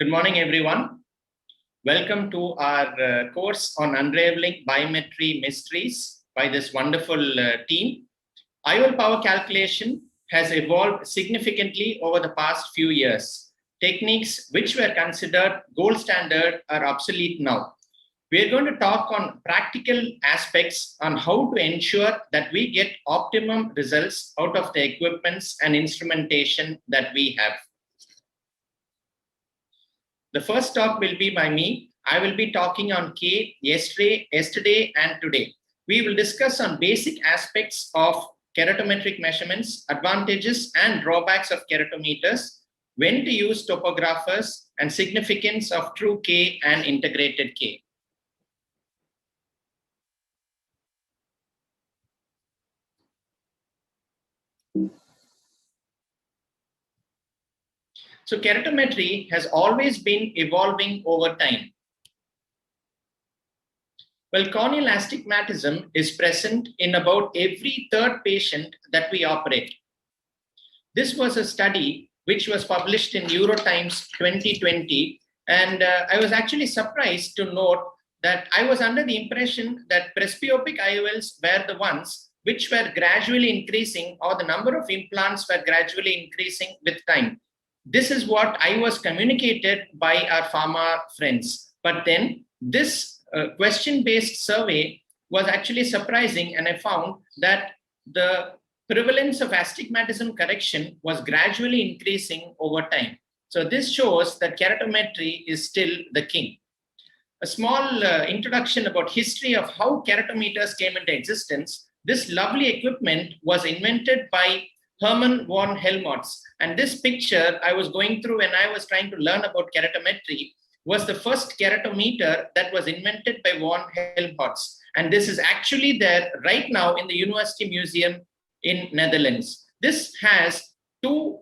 Good morning, everyone. Welcome to our course on unraveling biometry mysteries by this wonderful team. IOL power calculation has evolved significantly over the past few years. Techniques which were considered gold standard are obsolete now. We are going to talk on practical aspects on how to ensure that we get optimum results out of the equipments and instrumentation that we have. The first talk will be by me. I will be talking on K yesterday and today. We will discuss on basic aspects of keratometric measurements, advantages and drawbacks of keratometers, when to use topographers, and significance of true K and integrated K. So keratometry has always been evolving over time. Well, corneal astigmatism is present in about every third patient that we operate. This was a study which was published in Eurotimes 2020, and I was actually surprised to note that I was under the impression that presbyopic IOLs were the ones which were gradually increasing, or the number of implants were gradually increasing with time. This is what I was communicated by our pharma friends. But then this question-based survey was actually surprising, and I found that the prevalence of astigmatism correction was gradually increasing over time. So this shows that keratometry is still the king. A small introduction about history of how keratometers came into existence. This lovely equipment was invented by Hermann von Helmholtz. And this picture I was going through when I was trying to learn about keratometry was the first keratometer that was invented by von Helmholtz. And this is actually there right now in the University Museum in Netherlands. This has two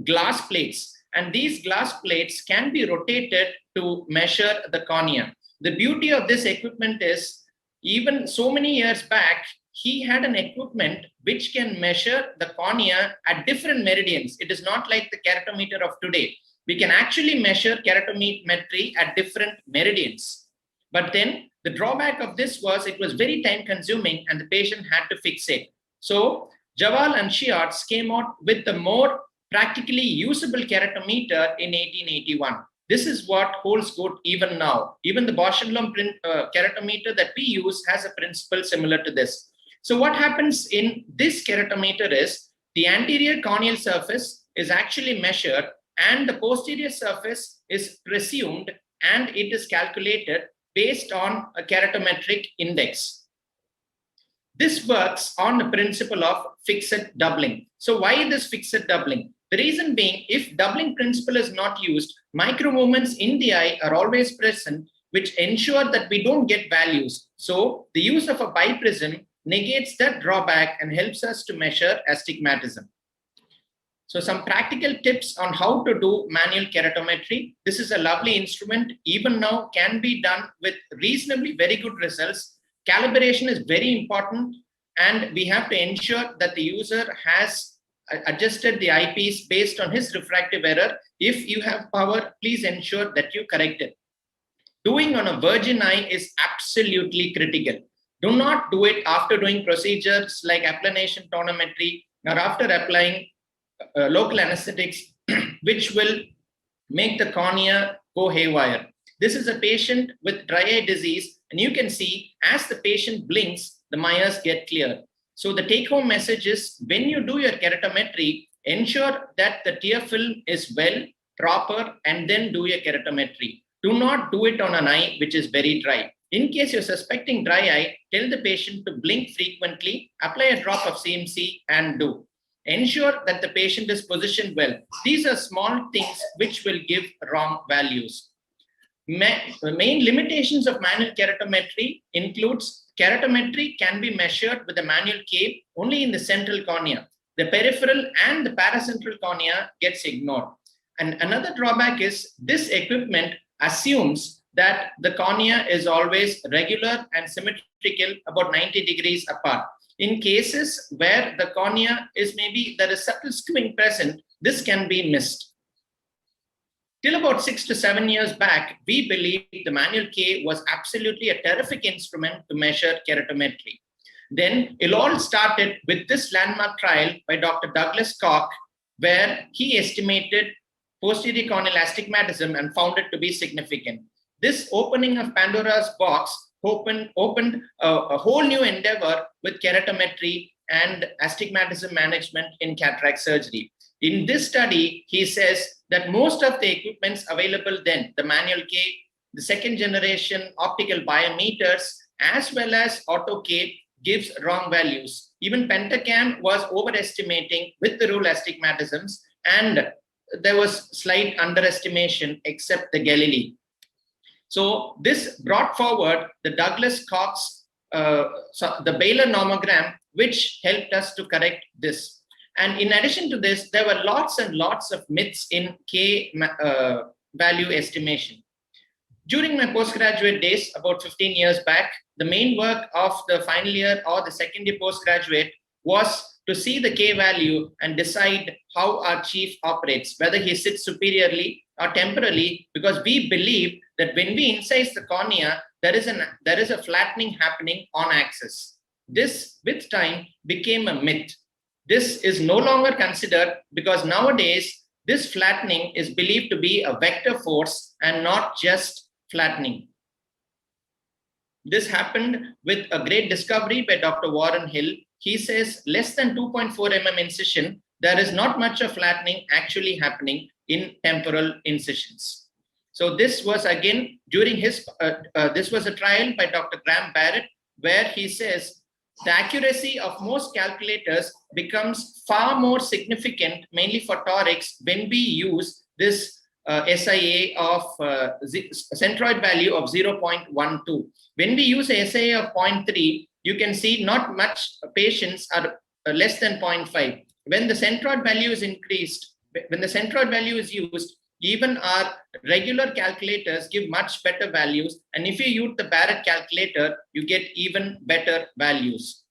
glass plates, and these glass plates can be rotated to measure the cornea. The beauty of this equipment is, even so many years back, he had an equipment which can measure the cornea at different meridians. It is not like the keratometer of today. We can actually measure keratometry at different meridians. But then the drawback of this was it was very time consuming and the patient had to fixate. So Jawal and Shiarts came out with the more practically usable keratometer in 1881. This is what holds good even now. Even the Bausch & Lomb keratometer that we use has a principle similar to this. So what happens in this keratometer is the anterior corneal surface is actually measured and the posterior surface is presumed, and it is calculated based on a keratometric index. This works on the principle of fixed doubling. So why this fixed doubling? The reason being, if doubling principle is not used, micro movements in the eye are always present, which ensure that we don't get values. So the use of a biprism negates that drawback and helps us to measure astigmatism. So some practical tips on how to do manual keratometry. This is a lovely instrument, even now can be done with reasonably very good results. Calibration is very important, and we have to ensure that the user has adjusted the eyepiece based on his refractive error. If you have power, please ensure that you correct it. Doing on a virgin eye is absolutely critical. Do not do it after doing procedures like applanation tonometry or after applying local anesthetics, which will make the cornea go haywire. This is a patient with dry eye disease, and you can see as the patient blinks, the Myers get clear. So the take-home message is, when you do your keratometry, ensure that the tear film is well, proper, and then do your keratometry. Do not do it on an eye which is very dry. In case you're suspecting dry eye, tell the patient to blink frequently, apply a drop of CMC, and do. Ensure that the patient is positioned well. These are small things which will give wrong values. The main limitations of manual keratometry includes keratometry can be measured with a manual K only in the central cornea. The peripheral and the paracentral cornea gets ignored. And another drawback is this equipment assumes that the cornea is always regular and symmetrical, about 90 degrees apart. In cases where the cornea is maybe there is subtle skewing present, this can be missed. Till about 6 to 7 years back, we believed the manual K was absolutely a terrific instrument to measure keratometry. Then it all started with this landmark trial by Dr. Douglas Koch, where he estimated posterior corneal astigmatism and found it to be significant. This opening of Pandora's box opened a whole new endeavor with keratometry and astigmatism management in cataract surgery. In this study, he says that most of the equipments available then, the manual K, the second generation optical biometers, as well as auto K, gives wrong values. Even Pentacam was overestimating with the rule astigmatisms, and there was slight underestimation except the Galilei. So this brought forward the Douglas Cox, the Baylor nomogram, which helped us to correct this. And in addition to this, there were lots and lots of myths in K value estimation. During my postgraduate days, about 15 years back, the main work of the final year or the second year postgraduate was to see the K value and decide how our chief operates, whether he sits superiorly or temporally, because we believe that when we incise the cornea, there is a flattening happening on axis. This, with time, became a myth. This is no longer considered because nowadays this flattening is believed to be a vector force and not just flattening. This happened with a great discovery by Dr. Warren Hill. He says less than 2.4 mm incision, there is not much of flattening actually happening in temporal incisions. So this was again during his, this was a trial by Dr. Graham Barrett, where he says the accuracy of most calculators becomes far more significant, mainly for torics, when we use this SIA of centroid value of 0.12. When we use a SIA of 0.3, you can see not much patients are less than 0.5. When the centroid value is increased, when the centroid value is used, even our regular calculators give much better values. And if you use the Barrett calculator, you get even better values.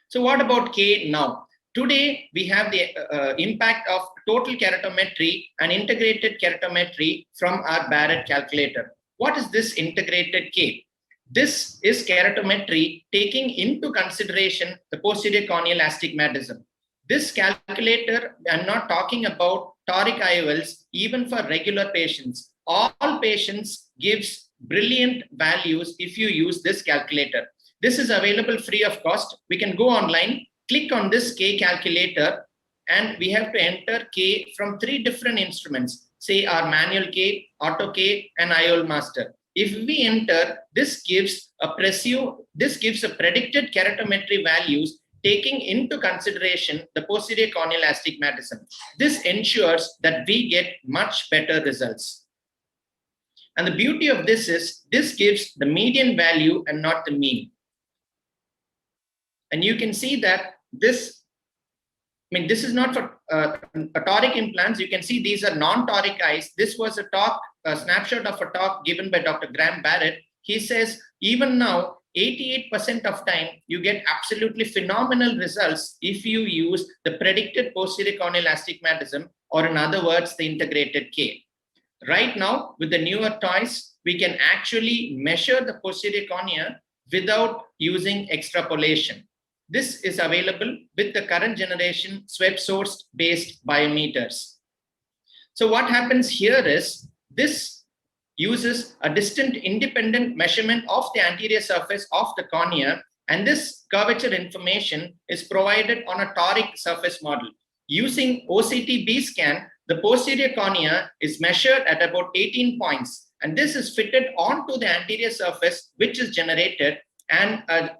So what about K now? Today, we have the impact of total keratometry and integrated keratometry from our Barrett calculator. What is this integrated K? This is keratometry taking into consideration the posterior corneal astigmatism. This calculator, I'm not talking about toric IOLs, even for regular patients. All patients gives brilliant values if you use this calculator. This is available free of cost. We can go online, click on this K calculator, and we have to enter K from 3 different instruments, say our manual K, auto K, and IOL master. If we enter, this gives a predicted keratometry values taking into consideration the posterior corneal astigmatism. This ensures that we get much better results. And the beauty of this is, this gives the median value and not the mean. And you can see that this, this is not for toric implants. You can see these are non-toric eyes. This was a snapshot of a talk given by Dr. Graham Barrett. He says, even now, 88% of time, you get absolutely phenomenal results if you use the predicted posterior corneal astigmatism, or in other words, the integrated K. Right now, with the newer toys, we can actually measure the posterior cornea without using extrapolation. This is available with the current generation swept source based biometers. So what happens here is, this uses a distant independent measurement of the anterior surface of the cornea, and this curvature information is provided on a toric surface model. Using OCT B-scan, the posterior cornea is measured at about 18 points, and this is fitted onto the anterior surface, which is generated, and a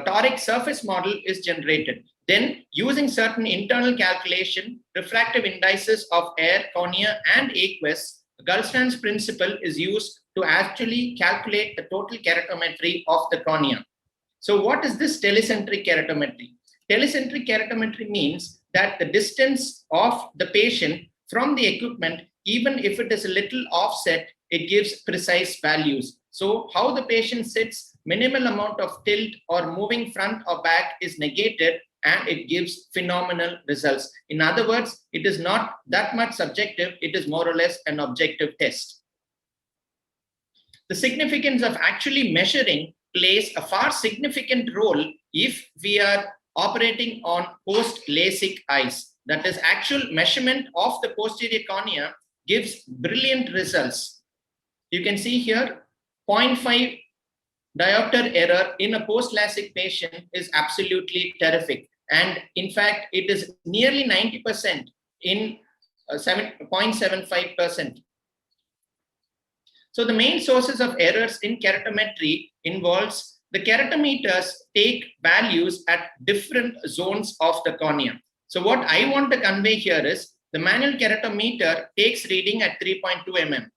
toric surface model is generated. Then, using certain internal calculation, refractive indices of air, cornea, and aqueous, Gulstein's principle is used to actually calculate the total keratometry of the cornea. So what is this telecentric keratometry? Telecentric keratometry means that the distance of the patient from the equipment, even if it is a little offset, it gives precise values. So how the patient sits, minimal amount of tilt or moving front or back is negated, and it gives phenomenal results. In other words, it is not that much subjective, it is more or less an objective test. The significance of actually measuring plays a far significant role if we are operating on post-LASIK eyes. That is, actual measurement of the posterior cornea gives brilliant results. You can see here 0.5 diopter error in a post-LASIK patient is absolutely terrific. And in fact, it is nearly 90% in 0.75%. So the main sources of errors in keratometry involves the keratometers take values at different zones of the cornea. So what I want to convey here is the manual keratometer takes reading at 3.2 mm.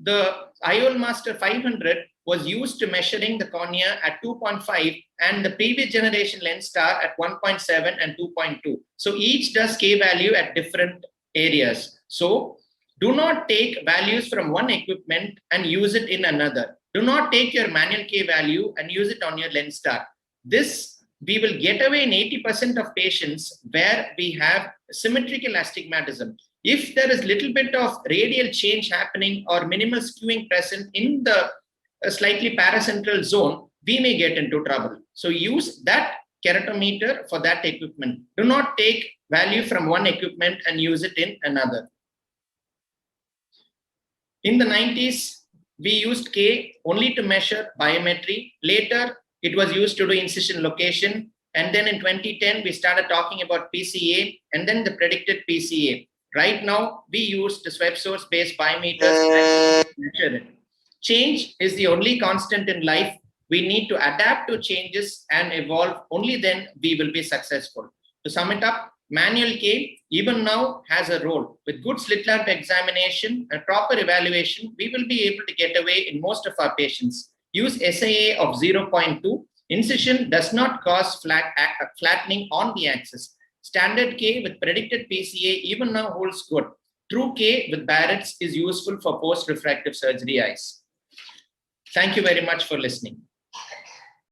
The IOL Master 500 was used to measuring the cornea at 2.5 and the previous generation lens star at 1.7 and 2.2. So each does K value at different areas. So do not take values from one equipment and use it in another. Do not take your manual K value and use it on your lens star. This we will get away in 80% of patients where we have symmetrical astigmatism. If there is little bit of radial change happening or minimal skewing present in the slightly paracentral zone, we may get into trouble. So use that keratometer for that equipment. Do not take value from one equipment and use it in another. In the 90s, we used K only to measure biometry. Later, it was used to do incision location. And then in 2010, we started talking about PCA and then the predicted PCA. Right now, we use the web source-based biometers to measure it. Change is the only constant in life. We need to adapt to changes and evolve. Only then we will be successful. To sum it up, manual K even now has a role. With good slit lamp examination and proper evaluation, we will be able to get away in most of our patients. Use SAA of 0.2. Incision does not cause flattening on the axis. Standard K with predicted PCA even now holds good. True K with Barrett's is useful for post-refractive surgery eyes. Thank you very much for listening.